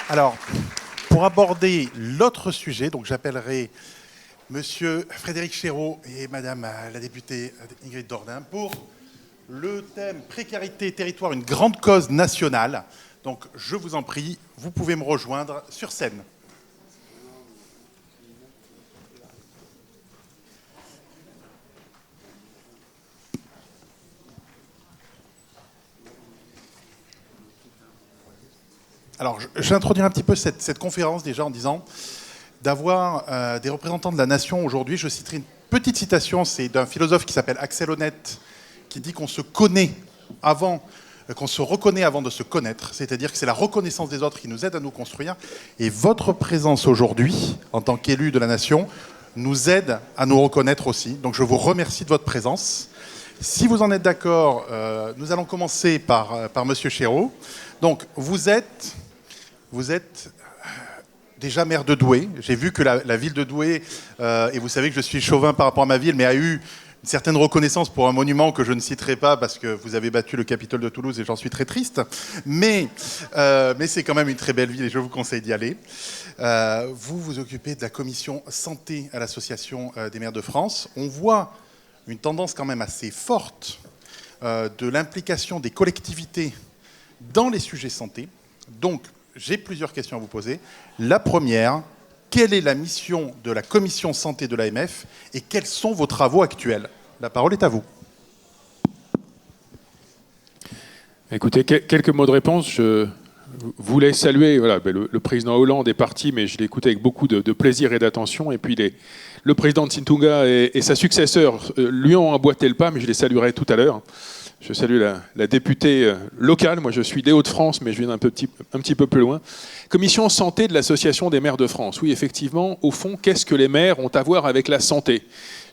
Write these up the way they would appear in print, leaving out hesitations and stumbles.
Alors, pour aborder l'autre sujet, donc j'appellerai Monsieur Frédéric Chéreau et Madame la députée Ingrid Dordain pour le thème précarité territoire, une grande cause nationale. Donc, je vous en prie, vous pouvez me rejoindre sur scène. Alors, je vais introduire un petit peu cette conférence déjà en disant d'avoir des représentants de la nation aujourd'hui. Je citerai une petite citation, c'est d'un philosophe qui s'appelle Axel Honneth, qui dit qu'on se connaît avant, qu'on se reconnaît avant de se connaître, c'est-à-dire que c'est la reconnaissance des autres qui nous aide à nous construire. Et votre présence aujourd'hui, en tant qu'élu de la nation, nous aide à nous reconnaître aussi. Donc je vous remercie de votre présence. Si vous en êtes d'accord, nous allons commencer par Monsieur Chéreau. Donc vous êtes déjà maire de Douai. J'ai vu que la ville de Douai, et vous savez que je suis chauvin par rapport à ma ville, mais a eu une certaine reconnaissance pour un monument que je ne citerai pas parce que vous avez battu le Capitole de Toulouse et j'en suis très triste. Mais c'est quand même une très belle ville et je vous conseille d'y aller. Vous vous occupez de la commission santé à l'Association des maires de France. On voit une tendance quand même assez forte de l'implication des collectivités dans les sujets santé. Donc, j'ai plusieurs questions à vous poser. La première, quelle est la mission de la commission santé de l'AMF et quels sont vos travaux actuels? La parole est à vous. Écoutez, quelques mots de réponse. Je voulais saluer, voilà, le président Hollande est parti, mais je l'ai écouté avec beaucoup de plaisir et d'attention. Et puis le président de Sintunga et sa successeur lui ont emboîté le pas, mais je les saluerai tout à l'heure. Je salue la députée locale. Moi, je suis des Hauts-de-France, mais je viens un petit peu plus loin. Commission santé de l'Association des maires de France. Oui, effectivement, au fond, qu'est-ce que les maires ont à voir avec la santé?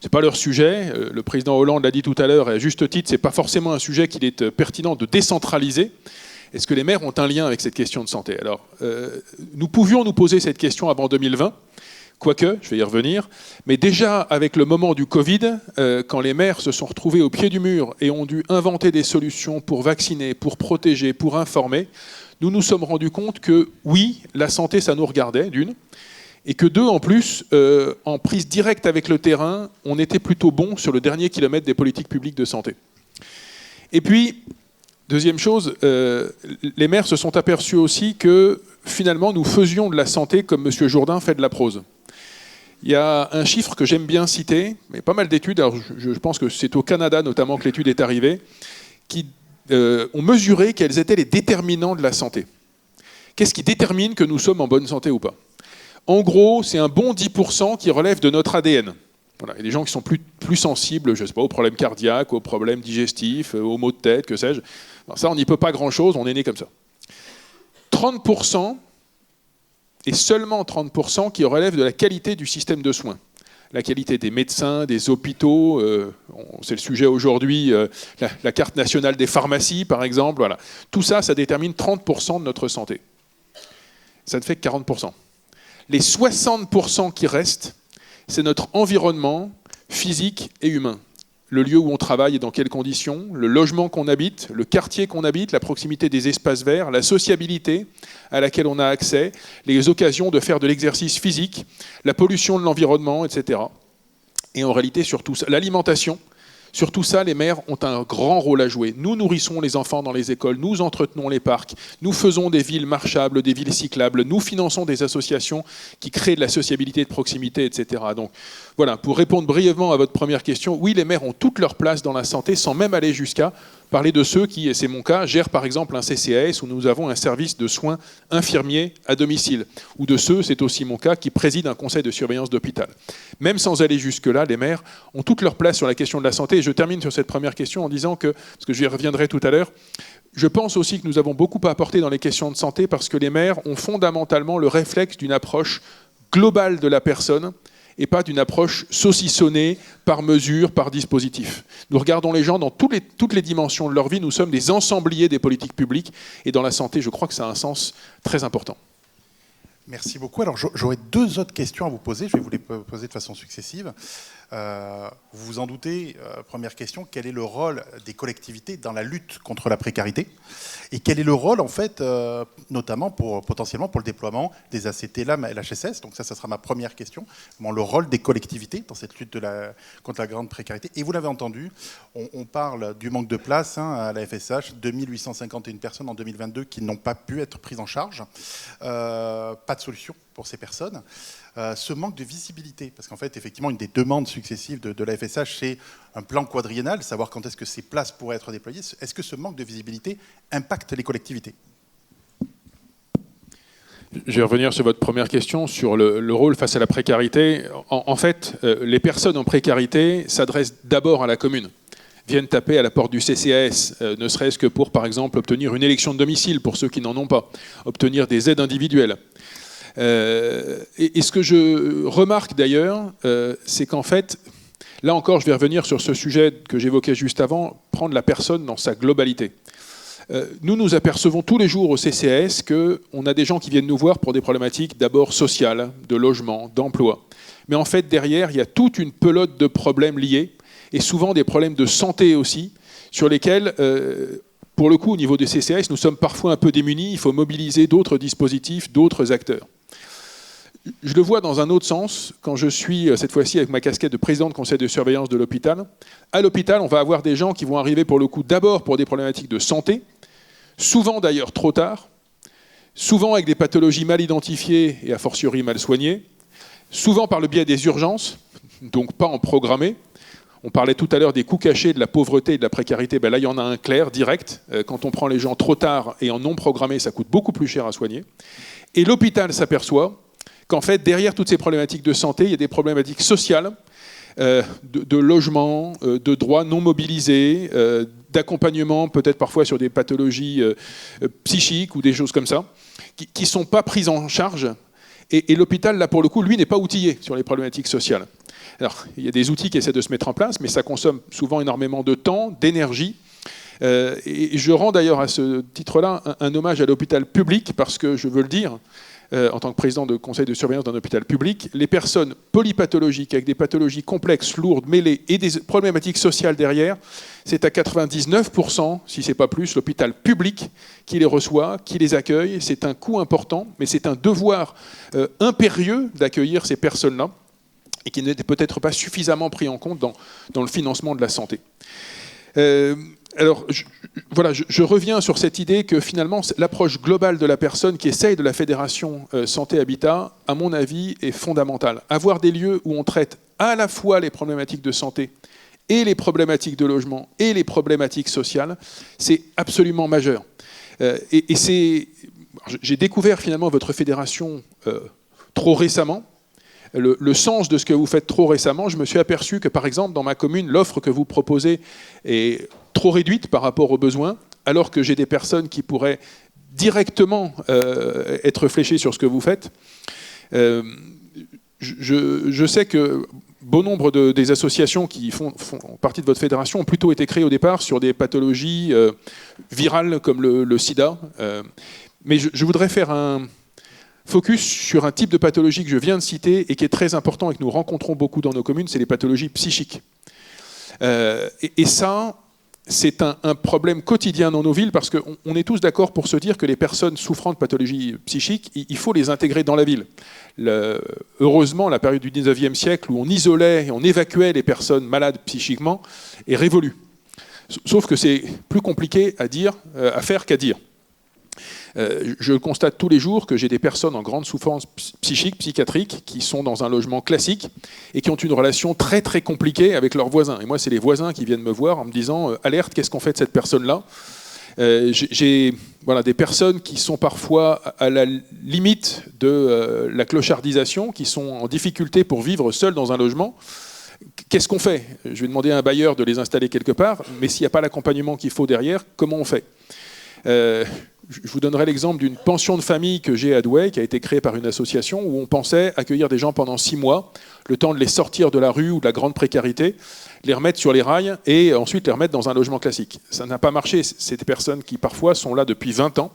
Ce n'est pas leur sujet. Le président Hollande l'a dit tout à l'heure, et à juste titre, ce n'est pas forcément un sujet qu'il est pertinent de décentraliser. Est-ce que les maires ont un lien avec cette question de santé? Alors, nous pouvions nous poser cette question avant 2020. Quoique, je vais y revenir, mais déjà avec le moment du Covid, quand les maires se sont retrouvés au pied du mur et ont dû inventer des solutions pour vacciner, pour protéger, pour informer, nous nous sommes rendus compte que oui, la santé, ça nous regardait, d'une, et que deux, en plus, en prise directe avec le terrain, on était plutôt bon sur le dernier kilomètre des politiques publiques de santé. Et puis, deuxième chose, les maires se sont aperçus aussi que finalement, nous faisions de la santé comme M. Jourdain fait de la prose. Il y a un chiffre que j'aime bien citer, mais pas mal d'études, alors je pense que c'est au Canada notamment que l'étude est arrivée, qui ont mesuré quels étaient les déterminants de la santé. Qu'est-ce qui détermine que nous sommes en bonne santé ou pas? En gros, c'est un bon 10% qui relève de notre ADN. Voilà, il y a des gens qui sont plus sensibles, je sais pas, aux problèmes cardiaques, aux problèmes digestifs, aux maux de tête, que sais-je. Alors ça, on n'y peut pas grand-chose, on est né comme ça. 30%, et seulement 30% qui relèvent de la qualité du système de soins. La qualité des médecins, des hôpitaux, c'est le sujet aujourd'hui, la carte nationale des pharmacies, par exemple. Voilà. Tout ça, ça détermine 30% de notre santé. Ça ne fait que 40%. Les 60% qui restent, c'est notre environnement physique et humain. Le lieu où on travaille et dans quelles conditions, le logement qu'on habite, le quartier qu'on habite, la proximité des espaces verts, la sociabilité à laquelle on a accès, les occasions de faire de l'exercice physique, la pollution de l'environnement, etc. Et en réalité, surtout l'alimentation. Sur tout ça, les maires ont un grand rôle à jouer. Nous nourrissons les enfants dans les écoles, nous entretenons les parcs, nous faisons des villes marchables, des villes cyclables, nous finançons des associations qui créent de la sociabilité de proximité, etc. Donc voilà, pour répondre brièvement à votre première question, oui, les maires ont toute leur place dans la santé, sans même aller jusqu'à parler de ceux qui, et c'est mon cas, gèrent par exemple un CCAS où nous avons un service de soins infirmiers à domicile, ou de ceux, c'est aussi mon cas, qui président un conseil de surveillance d'hôpital. Même sans aller jusque-là, les maires ont toute leur place sur la question de la santé. Et je termine sur cette première question en disant que, parce que j'y reviendrai tout à l'heure, je pense aussi que nous avons beaucoup à apporter dans les questions de santé parce que les maires ont fondamentalement le réflexe d'une approche globale de la personne et pas d'une approche saucissonnée par mesure, par dispositif. Nous regardons les gens dans toutes les dimensions de leur vie, nous sommes des ensembliers des politiques publiques, et dans la santé, je crois que ça a un sens très important. Merci beaucoup. Alors j'aurais deux autres questions à vous poser, je vais vous les poser de façon successive. Vous vous en doutez, première question, quel est le rôle des collectivités dans la lutte contre la précarité? Et quel est le rôle, en fait, notamment potentiellement pour le déploiement des ACT, LAM et l'HSS? Donc ça sera ma première question. Comment le rôle des collectivités dans cette lutte contre la grande précarité? Et vous l'avez entendu, on parle du manque de place à la FSH, 2851 personnes en 2022 qui n'ont pas pu être prises en charge. Pas de solution pour ces personnes. Ce manque de visibilité, parce qu'en fait, effectivement, une des demandes successives de la FSH, c'est un plan quadriennal, savoir quand est-ce que ces places pourraient être déployées. Est-ce que ce manque de visibilité impacte les collectivités? Je vais revenir sur votre première question, sur le rôle face à la précarité. En fait, les personnes en précarité s'adressent d'abord à la commune, viennent taper à la porte du CCAS, ne serait-ce que pour, par exemple, obtenir une élection de domicile pour ceux qui n'en ont pas, obtenir des aides individuelles. Et ce que je remarque d'ailleurs, c'est qu'en fait, là encore, je vais revenir sur ce sujet que j'évoquais juste avant, prendre la personne dans sa globalité. Nous apercevons tous les jours au CCAS qu'on a des gens qui viennent nous voir pour des problématiques d'abord sociales, de logement, d'emploi. Mais en fait, derrière, il y a toute une pelote de problèmes liés, et souvent des problèmes de santé aussi, sur lesquels... pour le coup, au niveau des CCAS, nous sommes parfois un peu démunis, il faut mobiliser d'autres dispositifs, d'autres acteurs. Je le vois dans un autre sens, quand je suis, cette fois-ci, avec ma casquette de président de conseil de surveillance de l'hôpital. À l'hôpital, on va avoir des gens qui vont arriver, pour le coup, d'abord pour des problématiques de santé, souvent d'ailleurs trop tard, souvent avec des pathologies mal identifiées et a fortiori mal soignées, souvent par le biais des urgences, donc pas en programmé. On parlait tout à l'heure des coûts cachés, de la pauvreté et de la précarité. Ben là, il y en a un clair, direct. Quand on prend les gens trop tard et en non programmé, ça coûte beaucoup plus cher à soigner. Et l'hôpital s'aperçoit qu'en fait, derrière toutes ces problématiques de santé, il y a des problématiques sociales, de logement, de droits non mobilisés, d'accompagnement, peut-être parfois sur des pathologies psychiques ou des choses comme ça, qui ne sont pas prises en charge. Et l'hôpital, là, pour le coup, lui, n'est pas outillé sur les problématiques sociales. Alors, il y a des outils qui essaient de se mettre en place, mais ça consomme souvent énormément de temps, d'énergie. Et je rends d'ailleurs à ce titre-là un hommage à l'hôpital public, parce que, je veux le dire, en tant que président de conseil de surveillance d'un hôpital public, les personnes polypathologiques, avec des pathologies complexes, lourdes, mêlées, et des problématiques sociales derrière, c'est à 99%, si ce n'est pas plus, l'hôpital public qui les reçoit, qui les accueille. C'est un coût important, mais c'est un devoir impérieux d'accueillir ces personnes-là, et qui n'était peut-être pas suffisamment pris en compte dans le financement de la santé. Alors, je reviens sur cette idée que finalement, l'approche globale de la personne qui essaye de la Fédération Santé Habitat, à mon avis, est fondamentale. Avoir des lieux où on traite à la fois les problématiques de santé et les problématiques de logement et les problématiques sociales, c'est absolument majeur. J'ai découvert finalement votre fédération trop récemment. Le sens de ce que vous faites trop récemment, je me suis aperçu que, par exemple, dans ma commune, l'offre que vous proposez est trop réduite par rapport aux besoins, alors que j'ai des personnes qui pourraient directement être fléchées sur ce que vous faites. Je sais que bon nombre des associations qui font partie de votre fédération ont plutôt été créées au départ sur des pathologies virales comme le sida. Mais je voudrais faire un focus sur un type de pathologie que je viens de citer et qui est très important et que nous rencontrons beaucoup dans nos communes, c'est les pathologies psychiques. Et ça, c'est un problème quotidien dans nos villes parce qu'on est tous d'accord pour se dire que les personnes souffrant de pathologies psychiques, il faut les intégrer dans la ville. Heureusement, la période du 19e siècle où on isolait et on évacuait les personnes malades psychiquement est révolue. Sauf que c'est plus compliqué à faire qu'à dire. Je constate tous les jours que j'ai des personnes en grande souffrance psychique, psychiatrique, qui sont dans un logement classique et qui ont une relation très très compliquée avec leurs voisins. Et moi, c'est les voisins qui viennent me voir en me disant « Alerte, qu'est-ce qu'on fait de cette personne-là » J'ai des personnes qui sont parfois à la limite de la clochardisation, qui sont en difficulté pour vivre seules dans un logement. Qu'est-ce qu'on fait? Je vais demander à un bailleur de les installer quelque part, mais s'il n'y a pas l'accompagnement qu'il faut derrière, comment on fait? Je vous donnerai l'exemple d'une pension de famille que j'ai à Douai, qui a été créée par une association où on pensait accueillir des gens pendant 6 mois, le temps de les sortir de la rue ou de la grande précarité, les remettre sur les rails et ensuite les remettre dans un logement classique. Ça n'a pas marché. C'est des personnes qui parfois sont là depuis 20 ans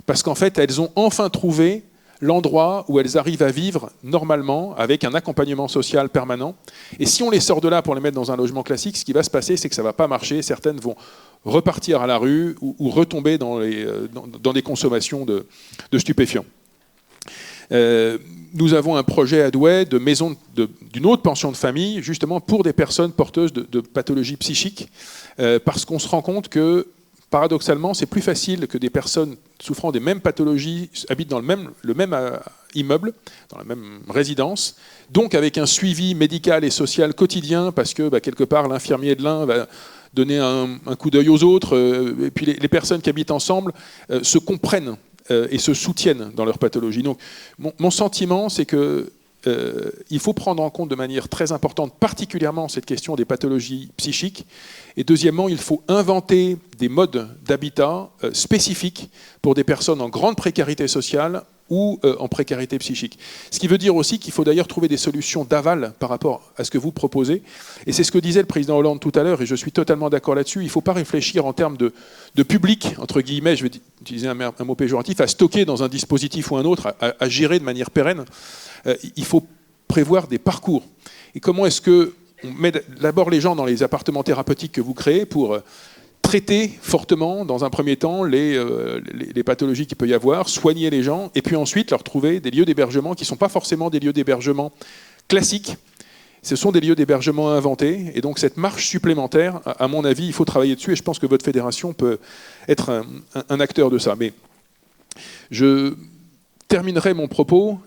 parce qu'en fait elles ont enfin trouvé l'endroit où elles arrivent à vivre normalement, avec un accompagnement social permanent. Et si on les sort de là pour les mettre dans un logement classique, ce qui va se passer, c'est que ça ne va pas marcher. Certaines vont repartir à la rue ou retomber dans des consommations de stupéfiants. Nous avons un projet à Douai de maison d'une autre pension de famille, justement pour des personnes porteuses de pathologies psychiques, parce qu'on se rend compte que, paradoxalement, c'est plus facile que des personnes souffrant des mêmes pathologies habitent dans le même immeuble, dans la même résidence, donc avec un suivi médical et social quotidien, parce que quelque part l'infirmier de l'un va donner un coup d'œil aux autres, et puis les personnes qui habitent ensemble se comprennent et se soutiennent dans leur pathologie. Donc, mon sentiment, c'est que il faut prendre en compte de manière très importante, particulièrement cette question des pathologies psychiques. Et deuxièmement, il faut inventer des modes d'habitat spécifiques pour des personnes en grande précarité sociale ou en précarité psychique. Ce qui veut dire aussi qu'il faut d'ailleurs trouver des solutions d'aval par rapport à ce que vous proposez. Et c'est ce que disait le président Hollande tout à l'heure, et je suis totalement d'accord là-dessus. Il ne faut pas réfléchir en termes de public, entre guillemets, je vais utiliser un mot péjoratif, à stocker dans un dispositif ou un autre, à gérer de manière pérenne. Il faut prévoir des parcours. Et comment est-ce qu'on met d'abord les gens dans les appartements thérapeutiques que vous créez pour traiter fortement, dans un premier temps, les pathologies qu'il peut y avoir, soigner les gens, et puis ensuite leur trouver des lieux d'hébergement qui ne sont pas forcément des lieux d'hébergement classiques. Ce sont des lieux d'hébergement inventés. Et donc cette marche supplémentaire, à mon avis, il faut travailler dessus, et je pense que votre fédération peut être un acteur de ça. Mais je terminerai mon propos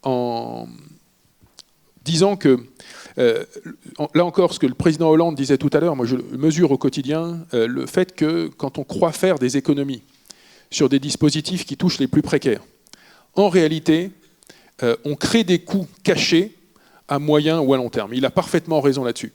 en disant que, là encore, ce que le président Hollande disait tout à l'heure, moi je mesure au quotidien le fait que quand on croit faire des économies sur des dispositifs qui touchent les plus précaires, en réalité, on crée des coûts cachés à moyen ou à long terme. Il a parfaitement raison là-dessus.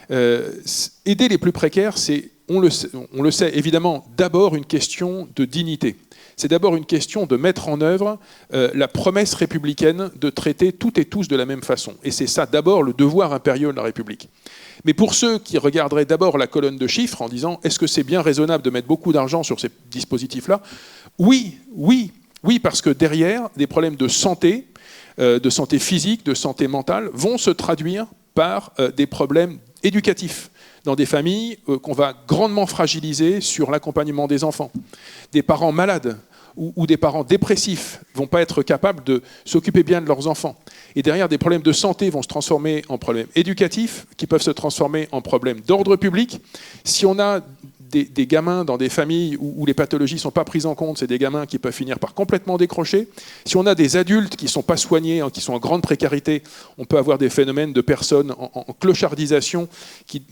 Aider les plus précaires, c'est, on le sait évidemment, d'abord une question de dignité. C'est d'abord une question de mettre en œuvre la promesse républicaine de traiter toutes et tous de la même façon. Et c'est ça d'abord le devoir impérieux de la République. Mais pour ceux qui regarderaient d'abord la colonne de chiffres en disant « est-ce que c'est bien raisonnable de mettre beaucoup d'argent sur ces dispositifs-là ?» Oui, parce que derrière, des problèmes de santé physique, de santé mentale, vont se traduire par des problèmes éducatifs dans des familles qu'on va grandement fragiliser sur l'accompagnement des enfants. Des parents malades ou des parents dépressifs ne vont pas être capables de s'occuper bien de leurs enfants. Et derrière, des problèmes de santé vont se transformer en problèmes éducatifs, qui peuvent se transformer en problèmes d'ordre public. Si on a des gamins dans des familles où les pathologies ne sont pas prises en compte, c'est des gamins qui peuvent finir par complètement décrocher. Si on a des adultes qui ne sont pas soignés, qui sont en grande précarité, on peut avoir des phénomènes de personnes en clochardisation qui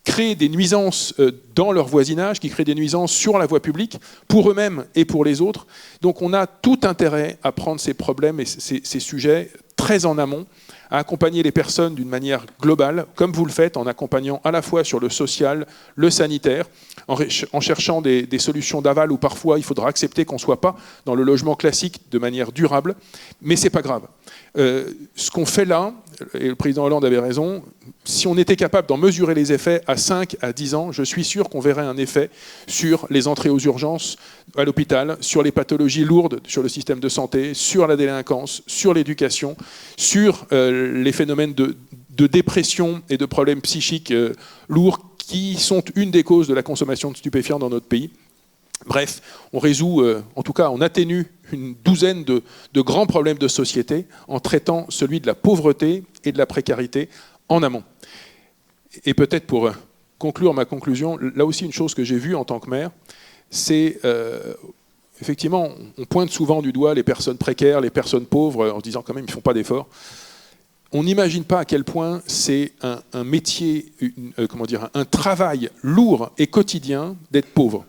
créent des nuisances dans leur voisinage, qui créent des nuisances sur la voie publique, pour eux-mêmes et pour les autres. Donc on a tout intérêt à prendre ces problèmes et ces sujets très en amont, à accompagner les personnes d'une manière globale, comme vous le faites, en accompagnant à la fois sur le social, le sanitaire, en cherchant des solutions d'aval où parfois il faudra accepter qu'on ne soit pas dans le logement classique de manière durable, mais ce n'est pas grave. Ce qu'on fait là, et le président Hollande avait raison, si on était capable d'en mesurer les effets à 5 à 10 ans, je suis sûr qu'on verrait un effet sur les entrées aux urgences à l'hôpital, sur les pathologies lourdes, sur le système de santé, sur la délinquance, sur l'éducation, sur les phénomènes de dépression et de problèmes psychiques lourds qui sont une des causes de la consommation de stupéfiants dans notre pays. Bref, on résout, en tout cas on atténue une douzaine de grands problèmes de société en traitant celui de la pauvreté et de la précarité en amont. Et peut-être pour conclure ma conclusion, là aussi une chose que j'ai vue en tant que maire, c'est effectivement, on pointe souvent du doigt les personnes précaires, les personnes pauvres, en se disant quand même ils ne font pas d'efforts. On n'imagine pas à quel point c'est un métier, un travail lourd et quotidien d'être pauvre.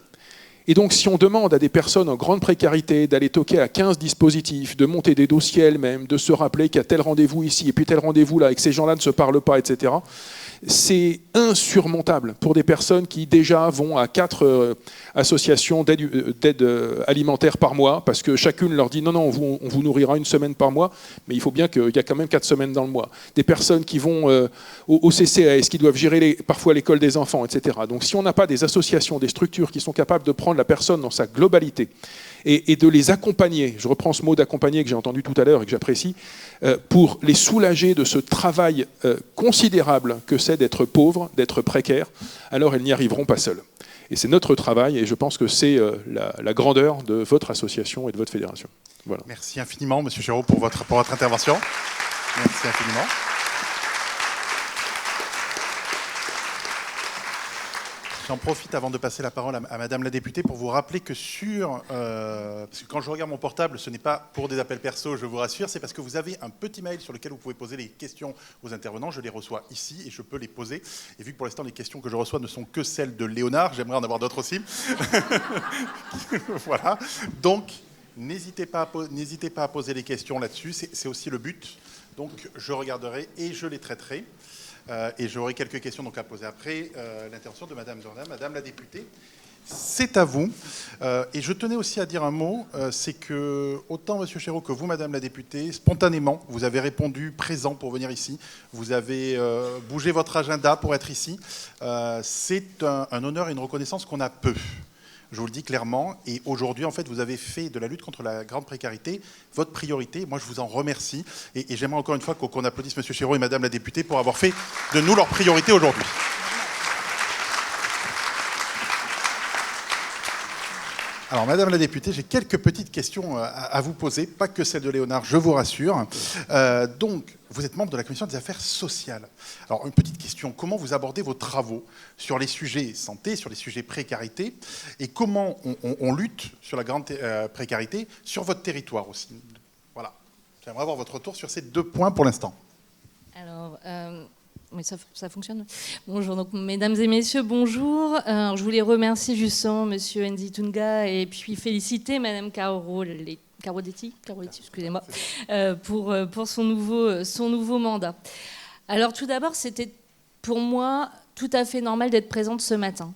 Et donc, si on demande à des personnes en grande précarité d'aller toquer à 15 dispositifs, de monter des dossiers elles-mêmes, de se rappeler qu'il y a tel rendez-vous ici et puis tel rendez-vous là, et que ces gens-là ne se parlent pas, etc., c'est insurmontable pour des personnes qui déjà vont à 4 associations d'aide alimentaire par mois, parce que chacune leur dit non, on vous nourrira une semaine par mois, mais il faut bien qu'il y a quand même 4 semaines dans le mois. Des personnes qui vont au CCAS, qui doivent gérer parfois l'école des enfants, etc. Donc si on n'a pas des associations, des structures qui sont capables de prendre la personne dans sa globalité et de les accompagner, je reprends ce mot d'accompagner que j'ai entendu tout à l'heure et que j'apprécie, pour les soulager de ce travail considérable que c'est d'être pauvre, d'être précaire, alors elles n'y arriveront pas seules. Et c'est notre travail, et je pense que c'est la grandeur de votre association et de votre fédération. Voilà. Merci infiniment, Monsieur Chéreau, pour votre intervention. Merci infiniment. J'en profite avant de passer la parole à Madame la députée pour vous rappeler que parce que quand je regarde mon portable, ce n'est pas pour des appels perso, je vous rassure, c'est parce que vous avez un petit mail sur lequel vous pouvez poser les questions aux intervenants. Je les reçois ici et je peux les poser. Et vu que pour l'instant, les questions que je reçois ne sont que celles de Léonard, j'aimerais en avoir d'autres aussi. Voilà. Donc, n'hésitez pas à poser les questions là-dessus. C'est aussi le but. Donc, je regarderai et je les traiterai. Et j'aurai quelques questions donc, à poser après l'intervention de Madame Jourdain. Madame la députée, c'est à vous. Et je tenais aussi à dire un mot, c'est que autant Monsieur Chéreau que vous, Madame la députée, spontanément, vous avez répondu présent pour venir ici. Vous avez bougé votre agenda pour être ici. C'est un honneur et une reconnaissance qu'on a peu. Je vous le dis clairement. Et aujourd'hui, en fait, vous avez fait de la lutte contre la grande précarité votre priorité. Moi, je vous en remercie. Et j'aimerais encore une fois qu'on applaudisse M. Chéreau et Mme la députée pour avoir fait de nous leur priorité aujourd'hui. Alors, Madame la députée, j'ai quelques petites questions à vous poser, pas que celle de Léonard, je vous rassure. Donc, vous êtes membre de la Commission des affaires sociales. Alors, une petite question, comment vous abordez vos travaux sur les sujets santé, sur les sujets précarité, et comment on lutte sur la grande précarité sur votre territoire aussi? Voilà. J'aimerais avoir votre retour sur ces 2 points pour l'instant. Alors... Mais ça fonctionne. Bonjour, donc, mesdames et messieurs, bonjour. Je voulais remercier justement Monsieur Nzitunga et puis féliciter Madame Carodetti, excusez-moi, pour son nouveau mandat. Alors tout d'abord, c'était pour moi tout à fait normal d'être présente ce matin.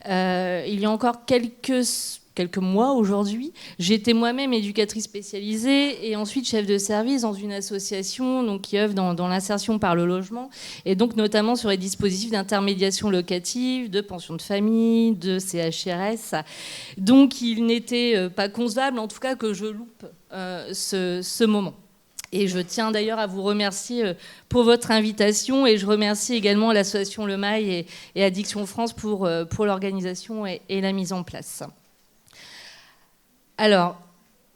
Il y a encore quelques mois aujourd'hui, j'étais moi-même éducatrice spécialisée et ensuite chef de service dans une association donc, qui œuvre dans l'insertion par le logement et donc notamment sur les dispositifs d'intermédiation locative, de pension de famille, de CHRS. Donc il n'était pas concevable en tout cas que je loupe ce moment. Et je tiens d'ailleurs à vous remercier pour votre invitation et je remercie également l'association Le Mail et Addiction France pour l'organisation et la mise en place. Alors,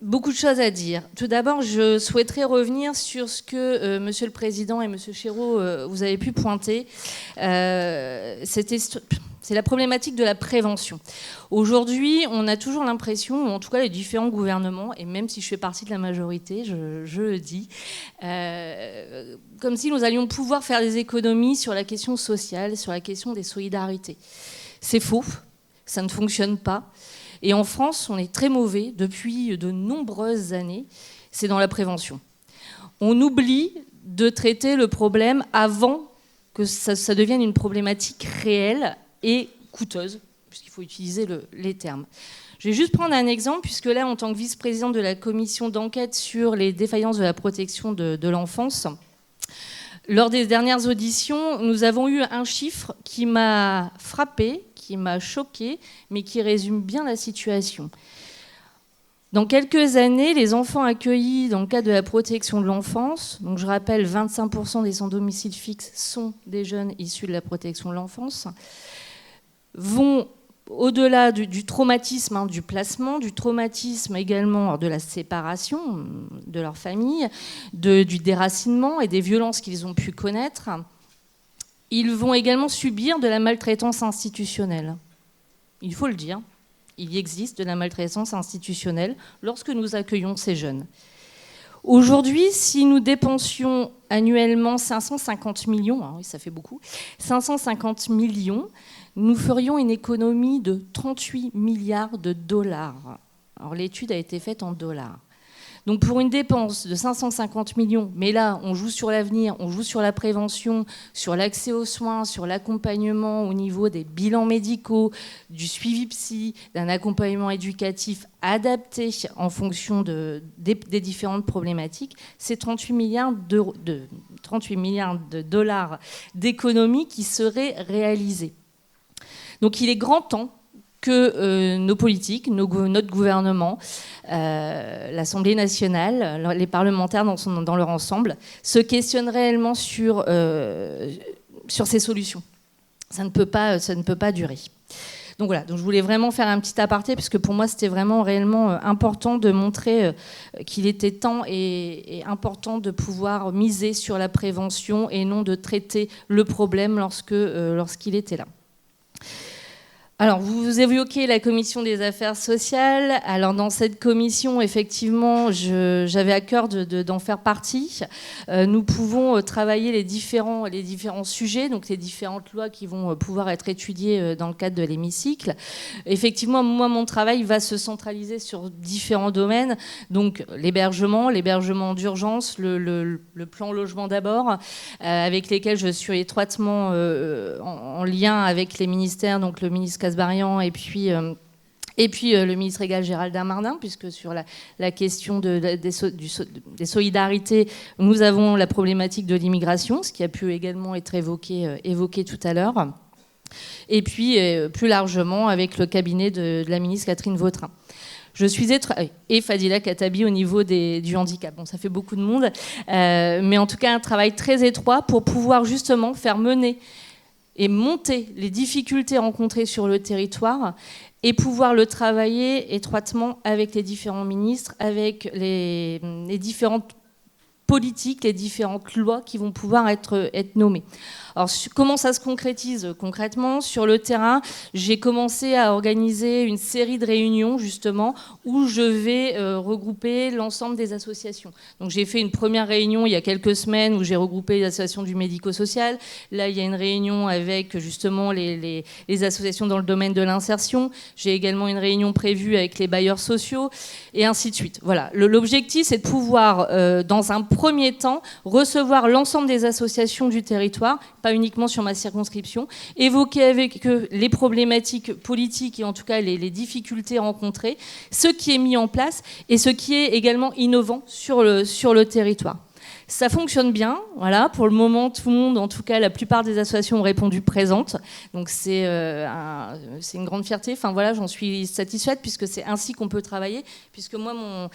beaucoup de choses à dire. Tout d'abord, je souhaiterais revenir sur ce que Monsieur le Président et Monsieur Chéreau, vous avez pu pointer. C'est la problématique de la prévention. Aujourd'hui, on a toujours l'impression, ou en tout cas les différents gouvernements, et même si je fais partie de la majorité, je le dis, comme si nous allions pouvoir faire des économies sur la question sociale, sur la question des solidarités. C'est faux, ça ne fonctionne pas. Et en France, on est très mauvais depuis de nombreuses années, c'est dans la prévention. On oublie de traiter le problème avant que ça devienne une problématique réelle et coûteuse, puisqu'il faut utiliser les termes. Je vais juste prendre un exemple, puisque là, en tant que vice-présidente de la commission d'enquête sur les défaillances de la protection de l'enfance, lors des dernières auditions, nous avons eu un chiffre qui m'a frappée, qui m'a choquée, mais qui résume bien la situation. Dans quelques années, les enfants accueillis dans le cadre de la protection de l'enfance, donc je rappelle 25% des sans-domicile fixe sont des jeunes issus de la protection de l'enfance, vont au-delà du traumatisme, du placement, du traumatisme également de la séparation de leur famille, du déracinement et des violences qu'ils ont pu connaître. Ils vont également subir de la maltraitance institutionnelle. Il faut le dire, il existe de la maltraitance institutionnelle lorsque nous accueillons ces jeunes. Aujourd'hui, si nous dépensions annuellement 550 millions, hein, oui, ça fait beaucoup, 550 millions, nous ferions une économie de 38 milliards de dollars. Alors l'étude a été faite en dollars. Donc pour une dépense de 550 millions, mais là on joue sur l'avenir, on joue sur la prévention, sur l'accès aux soins, sur l'accompagnement au niveau des bilans médicaux, du suivi psy, d'un accompagnement éducatif adapté en fonction des différentes problématiques, c'est 38 milliards de dollars d'économies qui seraient réalisées. Donc il est grand temps que nos politiques, notre gouvernement, l'Assemblée nationale, les parlementaires dans leur ensemble, se questionnent réellement sur ces solutions. Ça ne peut pas durer. Donc voilà, donc je voulais vraiment faire un petit aparté, puisque pour moi c'était vraiment réellement important de montrer qu'il était temps et important de pouvoir miser sur la prévention et non de traiter le problème lorsqu'il était là. Alors, vous évoquez la commission des affaires sociales. Alors, dans cette commission, effectivement, j'avais à cœur d'en faire partie. Nous pouvons travailler les différents sujets, donc les différentes lois qui vont pouvoir être étudiées dans le cadre de l'hémicycle. Effectivement, moi, mon travail va se centraliser sur différents domaines. Donc, l'hébergement d'urgence, le plan logement d'abord, avec lesquels je suis étroitement en lien avec les ministères, donc le ministre Kasbarian et puis le ministre égal Gérald Darmanin, puisque sur la question des solidarités, nous avons la problématique de l'immigration, ce qui a pu également être évoqué tout à l'heure, et puis plus largement avec le cabinet de la ministre Catherine Vautrin. Je suis et Fadila Khattabi au niveau du handicap. Bon, ça fait beaucoup de monde, mais en tout cas un travail très étroit pour pouvoir justement faire mener et monter les difficultés rencontrées sur le territoire et pouvoir le travailler étroitement avec les différents ministres, avec les différentes politiques, les différentes lois qui vont pouvoir être nommées. Alors, comment ça se concrétise concrètement ? Sur le terrain, j'ai commencé à organiser une série de réunions, justement, où je vais regrouper l'ensemble des associations. Donc, j'ai fait une première réunion il y a quelques semaines où j'ai regroupé les associations du médico-social. Là, il y a une réunion avec, justement, les associations dans le domaine de l'insertion. J'ai également une réunion prévue avec les bailleurs sociaux, et ainsi de suite. Voilà. L'objectif, c'est de pouvoir, dans un premier temps, recevoir l'ensemble des associations du territoire, pas uniquement sur ma circonscription, évoquer avec eux les problématiques politiques et en tout cas les difficultés rencontrées, ce qui est mis en place et ce qui est également innovant sur le territoire. Ça fonctionne bien, voilà. Pour le moment, tout le monde, en tout cas, la plupart des associations ont répondu présentes. Donc c'est une grande fierté. Enfin voilà, j'en suis satisfaite puisque c'est ainsi qu'on peut travailler. Puisque moi, mon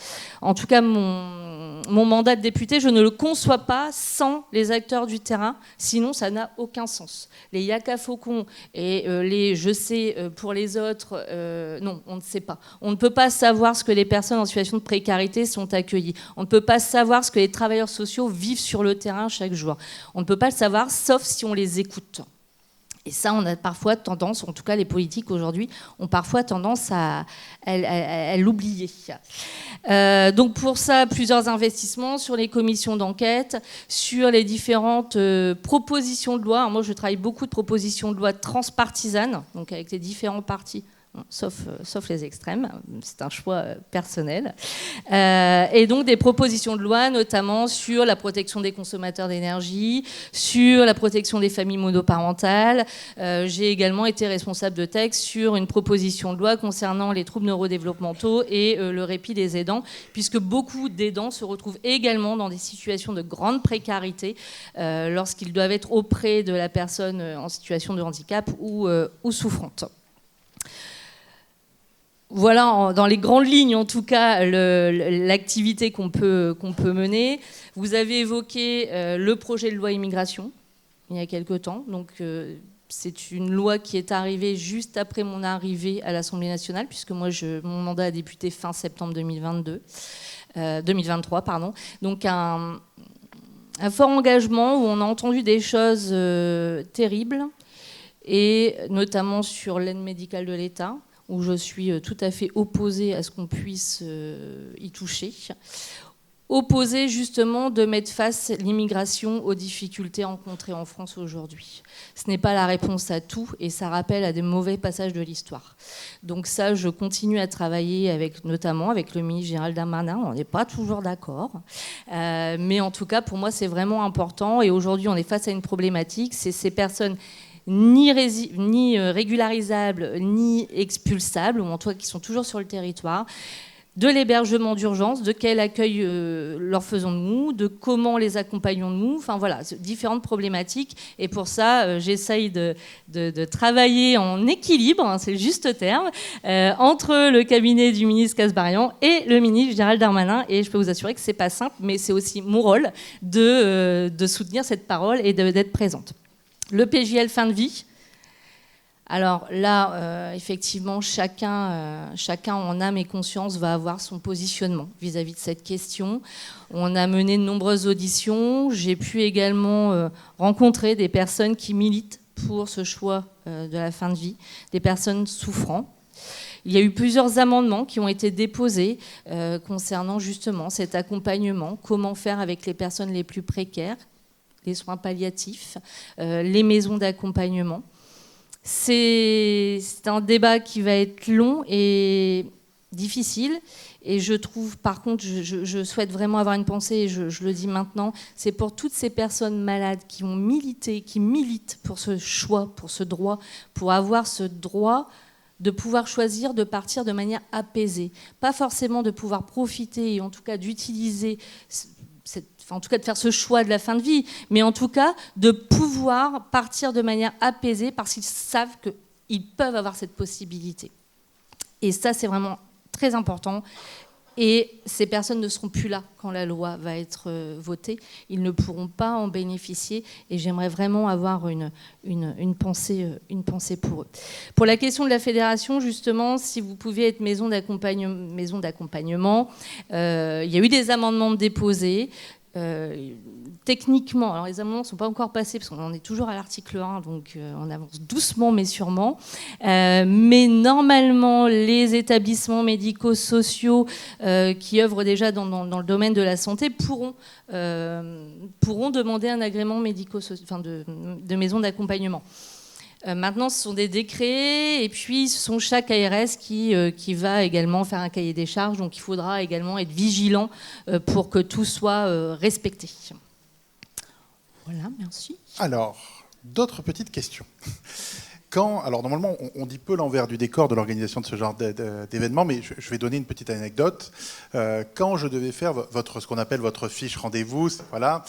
mandat de député, je ne le conçois pas sans les acteurs du terrain. Sinon, ça n'a aucun sens. Les Yaka Faucon et les je sais pour les autres, non, on ne sait pas. On ne peut pas savoir ce que les personnes en situation de précarité sont accueillies. On ne peut pas savoir ce que les travailleurs sociaux vivent sur le terrain chaque jour. On ne peut pas le savoir, sauf si on les écoute. Et ça, on a parfois tendance, en tout cas les politiques aujourd'hui, ont parfois tendance à l'oublier. Donc pour ça, plusieurs investissements sur les commissions d'enquête, sur les différentes propositions de loi. Alors moi, je travaille beaucoup de propositions de loi transpartisanes, donc avec les différents partis. Sauf les extrêmes, c'est un choix personnel. Et donc des propositions de loi, notamment sur la protection des consommateurs d'énergie, sur la protection des familles monoparentales. J'ai également été responsable de texte sur une proposition de loi concernant les troubles neurodéveloppementaux et le répit des aidants, puisque beaucoup d'aidants se retrouvent également dans des situations de grande précarité lorsqu'ils doivent être auprès de la personne en situation de handicap ou souffrante. Voilà, dans les grandes lignes, en tout cas, l'activité qu'on peut mener. Vous avez évoqué le projet de loi immigration, il y a quelque temps. Donc, c'est une loi qui est arrivée juste après mon arrivée à l'Assemblée nationale, puisque moi, mon mandat a débuté fin septembre 2023. Donc, un fort engagement où on a entendu des choses terribles, et notamment sur l'aide médicale de l'État, où je suis tout à fait opposée à ce qu'on puisse y toucher. Opposée justement de mettre face l'immigration aux difficultés rencontrées en France aujourd'hui. Ce n'est pas la réponse à tout et ça rappelle à des mauvais passages de l'histoire. Donc ça, je continue à travailler notamment avec le ministre Gérald Darmanin. On n'est pas toujours d'accord, mais en tout cas pour moi c'est vraiment important et aujourd'hui on est face à une problématique, c'est ces personnes ni régularisables, ni expulsables, ou en tout cas qui sont toujours sur le territoire, de l'hébergement d'urgence, de quel accueil leur faisons-nous, de comment les accompagnons-nous, enfin voilà, différentes problématiques. Et pour ça, j'essaye de travailler en équilibre, hein, c'est le juste terme, entre le cabinet du ministre Kasbarian et le ministre Gérald Darmanin. Et je peux vous assurer que c'est pas simple, mais c'est aussi mon rôle de soutenir cette parole et d'être présente. Le PJL fin de vie. Alors là, effectivement, chacun en âme et conscience va avoir son positionnement vis-à-vis de cette question. On a mené de nombreuses auditions. J'ai pu également rencontrer des personnes qui militent pour ce choix de la fin de vie, des personnes souffrant. Il y a eu plusieurs amendements qui ont été déposés concernant justement cet accompagnement, comment faire avec les personnes les plus précaires, les soins palliatifs, les maisons d'accompagnement. C'est un débat qui va être long et difficile. Et je trouve, par contre, je souhaite vraiment avoir une pensée, et je le dis maintenant, c'est pour toutes ces personnes malades qui ont milité, qui militent pour ce choix, pour ce droit, pour avoir ce droit de pouvoir choisir de partir de manière apaisée. Pas forcément de pouvoir profiter, et en tout cas d'utiliser en tout cas de faire ce choix de la fin de vie, mais en tout cas de pouvoir partir de manière apaisée parce qu'ils savent qu'ils peuvent avoir cette possibilité. Et ça, c'est vraiment très important. Et ces personnes ne seront plus là quand la loi va être votée. Ils ne pourront pas en bénéficier. Et j'aimerais vraiment avoir une pensée pour eux. Pour la question de la fédération, justement, si vous pouviez être maison d'accompagnement, il y a eu des amendements déposés. Techniquement, alors les amendements ne sont pas encore passés parce qu'on en est toujours à l'article 1, donc on avance doucement mais sûrement. Mais normalement, les établissements médico-sociaux qui œuvrent déjà dans le domaine de la santé pourront demander un agrément de maison d'accompagnement. Maintenant, ce sont des décrets et puis ce sont chaque ARS qui va également faire un cahier des charges. Donc il faudra également être vigilant pour que tout soit respecté. Voilà, merci. Alors, d'autres petites questions. Alors normalement, on dit peu l'envers du décor de l'organisation de ce genre d'événement, mais je vais donner une petite anecdote. Quand je devais faire ce qu'on appelle votre fiche rendez-vous, voilà,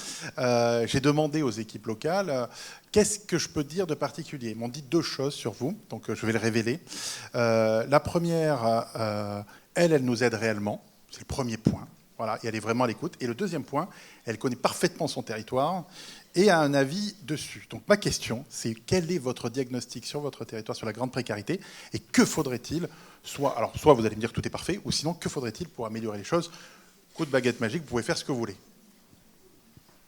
j'ai demandé aux équipes locales qu'est-ce que je peux dire de particulier. Ils m'ont dit 2 choses sur vous, donc je vais le révéler. La première, elle nous aide réellement, c'est le premier point. Voilà, et elle est vraiment à l'écoute. Et le deuxième point, elle connaît parfaitement son territoire et a un avis dessus. Donc ma question, c'est quel est votre diagnostic sur votre territoire sur la grande précarité et que faudrait-il, soit vous allez me dire que tout est parfait, ou sinon que faudrait-il pour améliorer les choses. Coup de baguette magique, vous pouvez faire ce que vous voulez.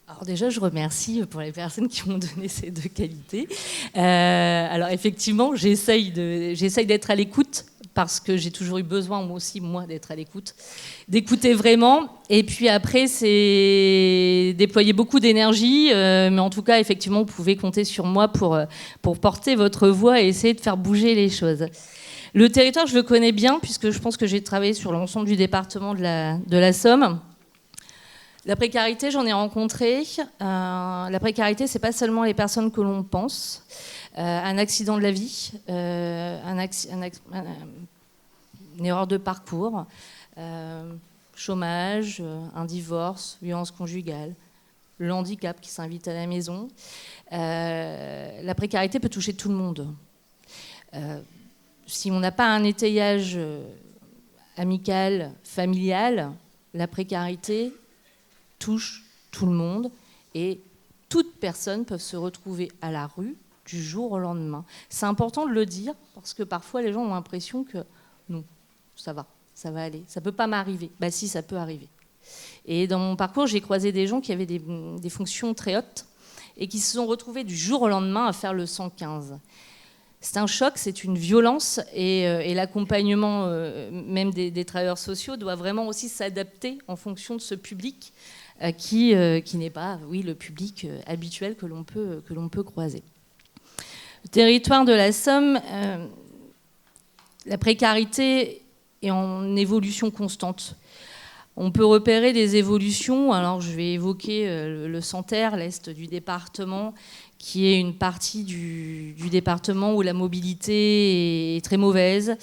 Alors déjà, je remercie pour les personnes qui m'ont donné ces 2 qualités. Alors effectivement, j'essaye d'être à l'écoute parce que j'ai toujours eu besoin, moi, d'être à l'écoute, d'écouter vraiment. Et puis après, c'est déployer beaucoup d'énergie. Mais en tout cas, effectivement, vous pouvez compter sur moi pour porter votre voix et essayer de faire bouger les choses. Le territoire, je le connais bien puisque je pense que j'ai travaillé sur l'ensemble du département de la Somme. La précarité, j'en ai rencontré. La précarité, c'est pas seulement les personnes que l'on pense. Un accident de la vie, une erreur de parcours, chômage, un divorce, violence conjugale, le handicap qui s'invite à la maison. La précarité peut toucher tout le monde. Si on n'a pas un étayage amical, familial, la précarité touche tout le monde et toute personne peut se retrouver à la rue du jour au lendemain. C'est important de le dire parce que parfois les gens ont l'impression que non, ça va aller, ça peut pas m'arriver. Bah si, ça peut arriver. Et dans mon parcours, j'ai croisé des gens qui avaient des fonctions très hautes et qui se sont retrouvés du jour au lendemain à faire le 115. C'est un choc, c'est une violence et l'accompagnement même des travailleurs sociaux doit vraiment aussi s'adapter en fonction de ce public qui n'est pas le public habituel que l'on peut croiser. Le territoire de la Somme, la précarité est en évolution constante. On peut repérer des évolutions. Alors je vais évoquer le Santerre, l'est du département, qui est une partie du département où la mobilité est très mauvaise,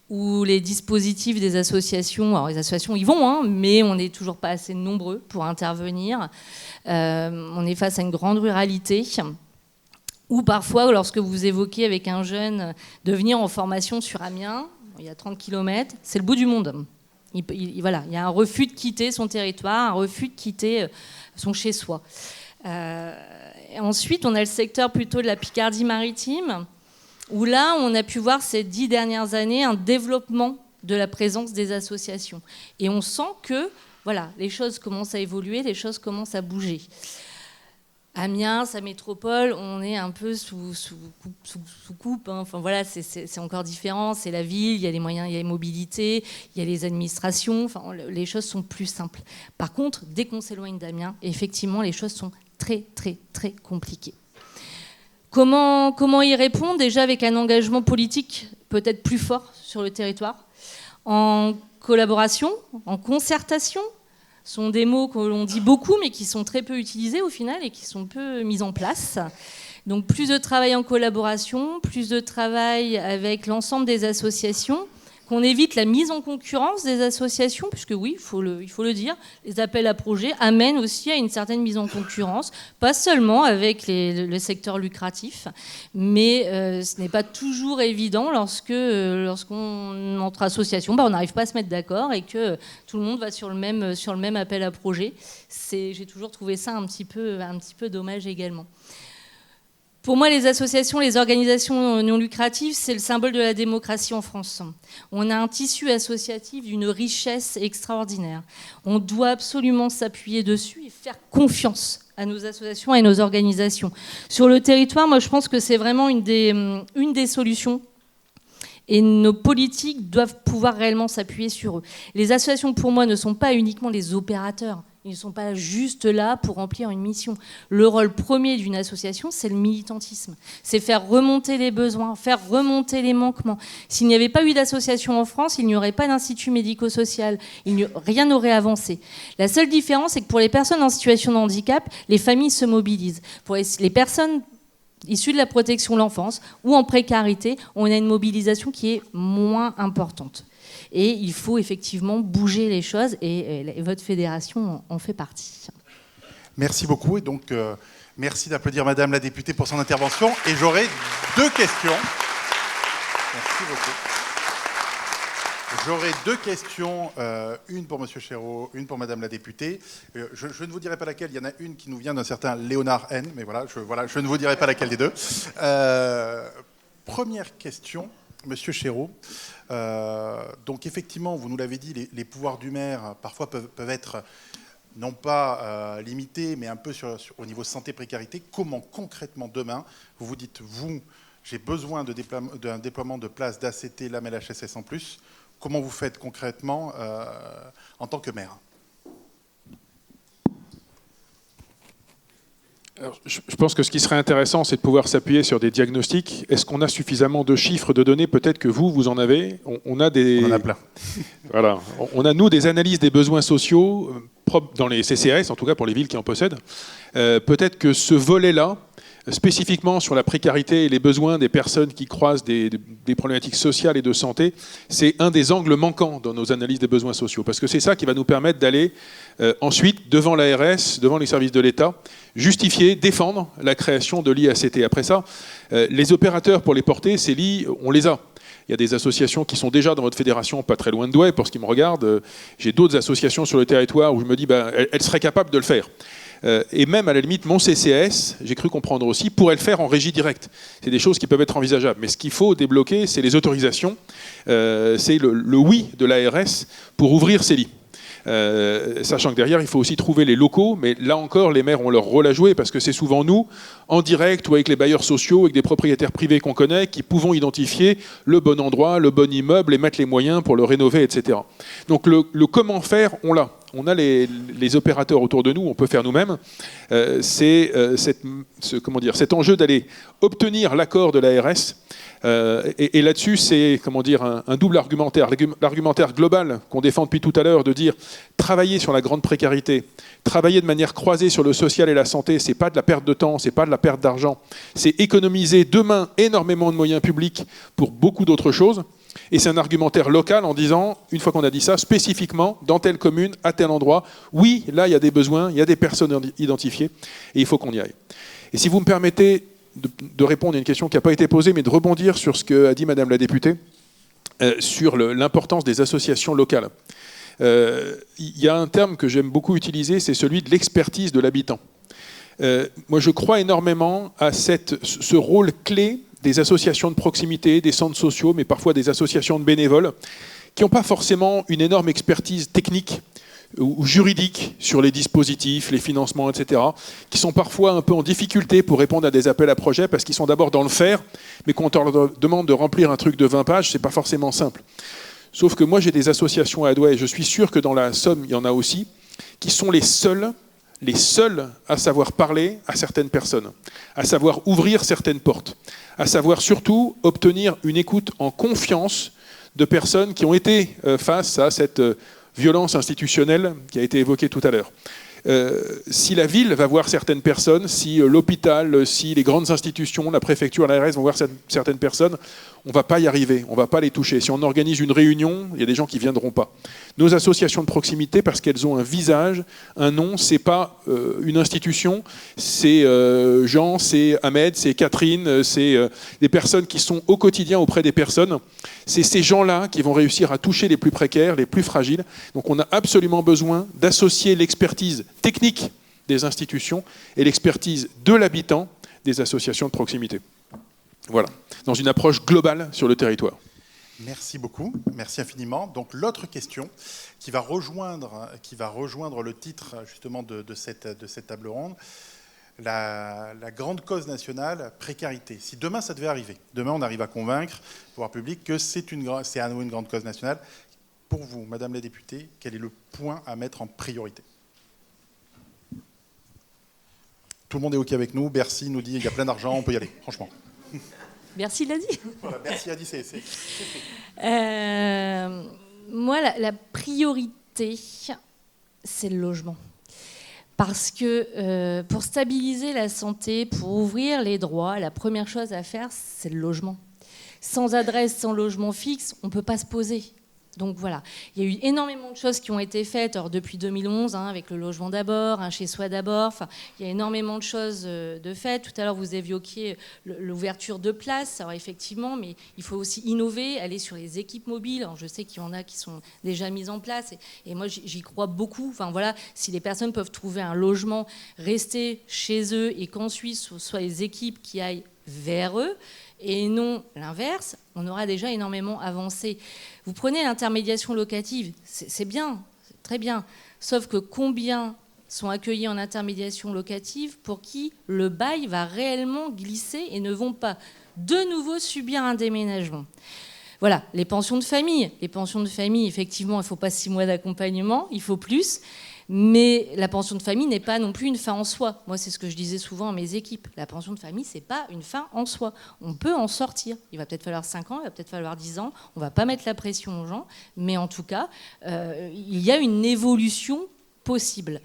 où les dispositifs des associations, alors les associations y vont, hein, mais on n'est toujours pas assez nombreux pour intervenir. On est face à une grande ruralité, ou parfois, lorsque vous évoquez avec un jeune de venir en formation sur Amiens, il y a 30 km, c'est le bout du monde. Voilà, il y a un refus de quitter son territoire, un refus de quitter son chez-soi. Ensuite, on a le secteur plutôt de la Picardie maritime, où là, on a pu voir ces 10 dernières années un développement de la présence des associations. Et on sent que voilà, les choses commencent à évoluer, les choses commencent à bouger. Amiens, sa métropole, on est un peu sous coupe. Hein. Enfin, voilà, c'est encore différent. C'est la ville, il y a les moyens, il y a les mobilités, il y a les administrations. Enfin, les choses sont plus simples. Par contre, dès qu'on s'éloigne d'Amiens, effectivement, les choses sont très, très, très compliquées. Comment y répondre? Déjà avec un engagement politique peut-être plus fort sur le territoire, en collaboration, en concertation. Ce sont des mots que l'on dit beaucoup, mais qui sont très peu utilisés au final et qui sont peu mis en place. Donc plus de travail en collaboration, plus de travail avec l'ensemble des associations, qu'on évite la mise en concurrence des associations, puisque oui, il faut le dire, les appels à projets amènent aussi à une certaine mise en concurrence, pas seulement avec le secteur lucratif, mais ce n'est pas toujours évident lorsqu'on entre associations, on n'arrive pas à se mettre d'accord et que tout le monde va sur le même appel à projet. J'ai toujours trouvé ça un petit peu dommage également. Pour moi, les associations, les organisations non lucratives, c'est le symbole de la démocratie en France. On a un tissu associatif d'une richesse extraordinaire. On doit absolument s'appuyer dessus et faire confiance à nos associations et nos organisations. Sur le territoire, moi, je pense que c'est vraiment une des solutions. Et nos politiques doivent pouvoir réellement s'appuyer sur eux. Les associations, pour moi, ne sont pas uniquement les opérateurs. Ils ne sont pas juste là pour remplir une mission. Le rôle premier d'une association, c'est le militantisme. C'est faire remonter les besoins, faire remonter les manquements. S'il n'y avait pas eu d'association en France, il n'y aurait pas d'institut médico-social. Rien n'aurait avancé. La seule différence, c'est que pour les personnes en situation de handicap, les familles se mobilisent. Pour les personnes issus de la protection de l'enfance ou en précarité, on a une mobilisation qui est moins importante. Et il faut effectivement bouger les choses et votre fédération en fait partie. Merci beaucoup et donc merci d'applaudir Madame la députée pour son intervention et j'aurai 2 questions. Merci beaucoup. J'aurai 2 questions, une pour Monsieur Chéreau, une pour Madame la députée. Je ne vous dirai pas laquelle, il y en a une qui nous vient d'un certain Léonard N, mais je ne vous dirai pas laquelle des 2. Première question, Monsieur Chéreau. Donc effectivement, vous nous l'avez dit, les pouvoirs du maire parfois peuvent être non pas limités, mais un peu au niveau santé-précarité. Comment concrètement demain, vous vous dites, j'ai besoin d'un déploiement de places d'ACT, LAM-LHSS en plus. Comment vous faites concrètement en tant que maire? Alors, je pense que ce qui serait intéressant, c'est de pouvoir s'appuyer sur des diagnostics. Est-ce qu'on a suffisamment de chiffres, de données? Peut-être que vous en avez. On a plein. Voilà. On a, nous, des analyses des besoins sociaux propres dans les CCAS, en tout cas pour les villes qui en possèdent. Peut-être que ce volet-là, spécifiquement sur la précarité et les besoins des personnes qui croisent des problématiques sociales et de santé, c'est un des angles manquants dans nos analyses des besoins sociaux. Parce que c'est ça qui va nous permettre d'aller ensuite, devant l'ARS, devant les services de l'État, justifier, défendre la création de lits ACT. Après ça, les opérateurs pour les porter, ces lits, on les a. Il y a des associations qui sont déjà dans votre fédération, pas très loin de Douai, pour ce qui me regarde. J'ai d'autres associations sur le territoire où je me dis elles seraient capables de le faire. Et même à la limite, mon CCAS, j'ai cru comprendre aussi, pourrait le faire en régie directe. C'est des choses qui peuvent être envisageables. Mais ce qu'il faut débloquer, c'est les autorisations, c'est le oui de l'ARS pour ouvrir ces lits. Sachant que derrière, il faut aussi trouver les locaux, mais là encore, les maires ont leur rôle à jouer, parce que c'est souvent nous, en direct ou avec les bailleurs sociaux, avec des propriétaires privés qu'on connaît, qui pouvons identifier le bon endroit, le bon immeuble et mettre les moyens pour le rénover, etc. Donc le comment faire, on l'a. on a les opérateurs autour de nous, on peut faire nous-mêmes. C'est cet enjeu d'aller obtenir l'accord de l'ARS. Et là-dessus, c'est un double argumentaire. L'argumentaire global qu'on défend depuis tout à l'heure, de dire travailler sur la grande précarité, travailler de manière croisée sur le social et la santé, c'est pas de la perte de temps, c'est pas de la perte d'argent, c'est économiser demain énormément de moyens publics pour beaucoup d'autres choses. Et c'est un argumentaire local en disant, une fois qu'on a dit ça, spécifiquement, dans telle commune, à tel endroit, oui, là, il y a des besoins, il y a des personnes identifiées, et il faut qu'on y aille. Et si vous me permettez de répondre à une question qui n'a pas été posée, mais de rebondir sur ce qu'a dit Madame la députée, sur l'importance des associations locales. Il y a un terme que j'aime beaucoup utiliser, c'est celui de l'expertise de l'habitant. Moi, je crois énormément à ce rôle clé des associations de proximité, des centres sociaux, mais parfois des associations de bénévoles, qui n'ont pas forcément une énorme expertise technique ou juridique sur les dispositifs, les financements, etc., qui sont parfois un peu en difficulté pour répondre à des appels à projets, parce qu'ils sont d'abord dans le faire, mais quand on leur demande de remplir un truc de 20 pages, c'est pas forcément simple. Sauf que moi, j'ai des associations à Douai, et je suis sûr que dans la Somme, il y en a aussi, qui sont les seuls à savoir parler à certaines personnes, à savoir ouvrir certaines portes, à savoir surtout obtenir une écoute en confiance de personnes qui ont été face à cette violence institutionnelle qui a été évoquée tout à l'heure. Si la ville va voir certaines personnes, si l'hôpital, si les grandes institutions, la préfecture, l'ARS vont voir certaines personnes, on ne va pas y arriver, on ne va pas les toucher. Si on organise une réunion, il y a des gens qui ne viendront pas. Nos associations de proximité, parce qu'elles ont un visage, un nom, ce n'est pas une institution, c'est Jean, c'est Ahmed, c'est Catherine, c'est des personnes qui sont au quotidien auprès des personnes. C'est ces gens-là qui vont réussir à toucher les plus précaires, les plus fragiles. Donc on a absolument besoin d'associer l'expertise technique des institutions et l'expertise de l'habitant des associations de proximité. Voilà, dans une approche globale sur le territoire. Merci beaucoup, merci infiniment. Donc l'autre question qui va rejoindre le titre justement de cette table ronde, la grande cause nationale, précarité. Si demain ça devait arriver, demain on arrive à convaincre le pouvoir public que c'est à nouveau une grande cause nationale, pour vous, Madame la députée, quel est le point à mettre en priorité ? Tout le monde est OK avec nous, Bercy nous dit qu'il y a plein d'argent, on peut y aller, franchement. Bercy l'a dit. Voilà, Bercy a dit c'est fait. Moi, la priorité, c'est le logement. Parce que pour stabiliser la santé, pour ouvrir les droits, la première chose à faire, c'est le logement. Sans adresse, sans logement fixe, on ne peut pas se poser. Donc voilà, il y a eu énormément de choses qui ont été faites depuis 2011, avec le logement d'abord, un chez soi d'abord. Enfin, il y a énormément de choses de faites. Tout à l'heure, vous évoquiez l'ouverture de places. Alors effectivement, mais il faut aussi innover, aller sur les équipes mobiles. Alors, je sais qu'il y en a qui sont déjà mises en place, et moi j'y crois beaucoup. Enfin voilà, si les personnes peuvent trouver un logement, rester chez eux, et qu'ensuite ce soit les équipes qui aillent vers eux, et non l'inverse, on aura déjà énormément avancé. Vous prenez l'intermédiation locative, c'est bien, c'est très bien, sauf que combien sont accueillis en intermédiation locative pour qui le bail va réellement glisser et ne vont pas de nouveau subir un déménagement ? Voilà, les pensions de famille. Les pensions de famille, effectivement, il ne faut pas 6 mois d'accompagnement, il faut plus. Mais la pension de famille n'est pas non plus une fin en soi. Moi, c'est ce que je disais souvent à mes équipes. La pension de famille, ce n'est pas une fin en soi. On peut en sortir. Il va peut-être falloir 5 ans, il va peut-être falloir 10 ans. On ne va pas mettre la pression aux gens. Mais en tout cas, il y a une évolution possible.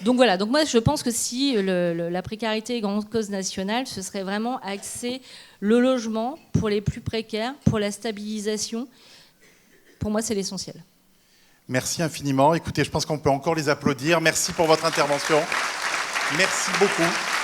Donc voilà, donc moi je pense que si la précarité est grande cause nationale, ce serait vraiment axer le logement pour les plus précaires, pour la stabilisation. Pour moi, c'est l'essentiel. Merci infiniment. Écoutez, je pense qu'on peut encore les applaudir. Merci pour votre intervention. Merci beaucoup.